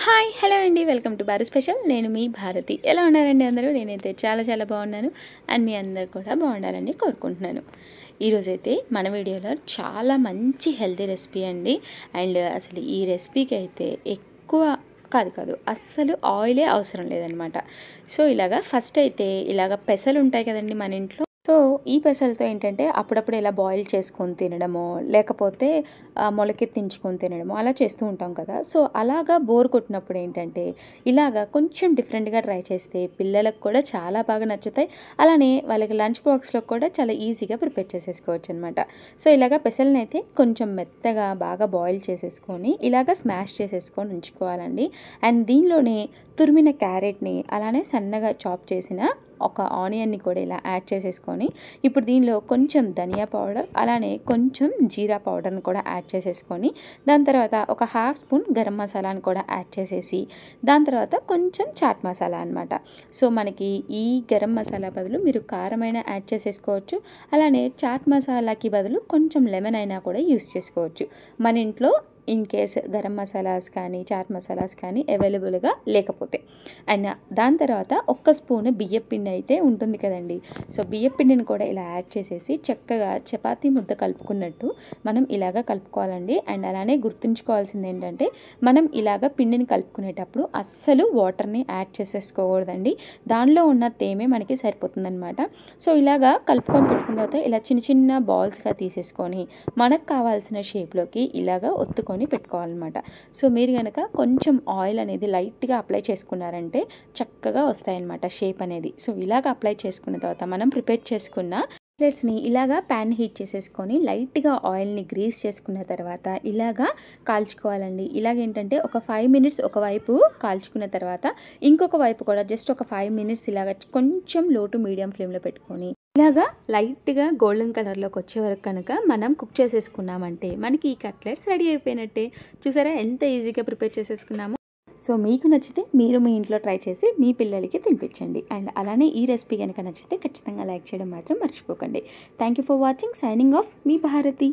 Hi hello అండి, welcome to Bharat special. నేను మీ భారతి. ఎలా ఉన్నారండి అందరూ? నేనైతే చాలా బాగున్నాను. అండ్ మీ అందరు కూడా బాగుండాలని కోరుకుంటున్నాను. ఈరోజైతే మన వీడియోలో చాలా మంచి హెల్తీ రెసిపీ అండి. అండ్ అసలు ఈ రెసిపీకి అయితే ఎక్కువ కాదు అస్సలు ఆయిలే అవసరం లేదనమాట. సో ఇలాగా ఫస్ట్ అయితే ఇలాగ పెసలు ఉంటాయి కదండి మన ఇంట్లో. సో ఈ పెసలతో ఏంటంటే అప్పుడప్పుడు ఇలా బాయిల్ చేసుకొని తినడమో, లేకపోతే మొలకెత్తించుకొని తినడమో అలా చేస్తూ ఉంటాం కదా. సో అలాగా బోర్ కొట్టినప్పుడు ఏంటంటే ఇలాగా కొంచెం డిఫరెంట్గా ట్రై చేస్తే పిల్లలకు కూడా చాలా బాగా నచ్చుతాయి. అలానే వాళ్ళకి లంచ్ బాక్స్లో కూడా చాలా ఈజీగా ప్రిపేర్ చేసేసుకోవచ్చు అనమాట. సో ఇలాగ పెసలను అయితే కొంచెం మెత్తగా బాగా బాయిల్ చేసేసుకొని ఇలాగ స్మాష్ చేసేసుకొని ఉంచుకోవాలండి. అండ్ దీనిలోనే తురిమిన క్యారెట్ని అలానే సన్నగా చాప్ చేసిన ఒక ఆనియన్ని కూడా ఇలా యాడ్ చేసేసుకొని ఇప్పుడు దీనిలో కొంచెం ధనియా పౌడర్ అలానే కొంచెం జీరా పౌడర్ని కూడా యాడ్ చేసేసుకొని దాని తర్వాత ఒక హాఫ్ స్పూన్ గరం మసాలాని కూడా యాడ్ చేసేసి దాని తర్వాత కొంచెం చాట్ మసాలా అనమాట. సో మనకి ఈ గరం మసాలా బదులు మీరు కారమైన యాడ్ చేసేసుకోవచ్చు. అలానే చాట్ మసాలాకి బదులు కొంచెం లెమన్ అయినా కూడా యూస్ చేసుకోవచ్చు. మన ఇంట్లో ఇన్ కేస్ గరం మసాలాస్ కానీ చాట్ మసాలాస్ కానీ అవైలబుల్గా లేకపోతే. అండ్ దాని తర్వాత ఒక్క స్పూన్ బియ్యపిండి అయితే ఉంటుంది కదండి. సో బియ్యపిండిని కూడా ఇలా యాడ్ చేసేసి చక్కగా చపాతీ ముద్ద కలుపుకున్నట్టు మనం ఇలాగ కలుపుకోవాలండి. అండ్ అలానే గుర్తుంచుకోవాల్సింది ఏంటంటే మనం ఇలాగ పిండిని కలుపుకునేటప్పుడు అస్సలు వాటర్ని యాడ్ చేసేసుకోకూడదండి. దానిలో ఉన్న తేమే మనకి సరిపోతుందన్నమాట. సో ఇలాగా కలుపుకొని పెట్టుకున్న తర్వాత ఇలా చిన్న బాల్స్గా తీసేసుకొని మనకు కావాల్సిన షేప్లోకి ఇలాగ ఒత్తుకొని పెట్టుకోవాలన్నమాట. సో మీరు కనుక కొంచెం ఆయిల్ అనేది లైట్గా అప్లై చేసుకున్నారంటే చక్కగా వస్తాయన్నమాట షేప్ అనేది. సో ఇలాగ అప్లై చేసుకున్న తర్వాత మనం ప్రిపేర్ చేసుకున్న ప్లేట్స్ని ఇలాగా ప్యాన్ హీట్ చేసేసుకొని లైట్గా ఆయిల్ని గ్రీస్ చేసుకున్న తర్వాత ఇలాగా కాల్చుకోవాలండి. ఇలాగేంటంటే ఒక 5 మినిట్స్ ఒకవైపు కాల్చుకున్న తర్వాత ఇంకొక వైపు కూడా జస్ట్ ఒక 5 మినిట్స్ ఇలాగ కొంచెం లో టు మీడియం ఫ్లేమ్లో పెట్టుకొని ఇలాగా లైట్గా గోల్డెన్ కలర్లోకి వచ్చే వరకు కనుక మనం కుక్ చేసేసుకున్నామంటే మనకి ఈ కట్లెట్స్ రెడీ అయిపోయినట్టే. చూసారా ఎంత ఈజీగా ప్రిపేర్ చేసేసుకున్నాము. సో మీకు నచ్చితే మీరు మీ ఇంట్లో ట్రై చేసి మీ పిల్లలకి తినిపించండి. అండ్ అలానే ఈ రెసిపీ కనుక నచ్చితే ఖచ్చితంగా లైక్ చేయడం మాత్రం మర్చిపోకండి. Thank you for watching. Signing off మీ భారతి.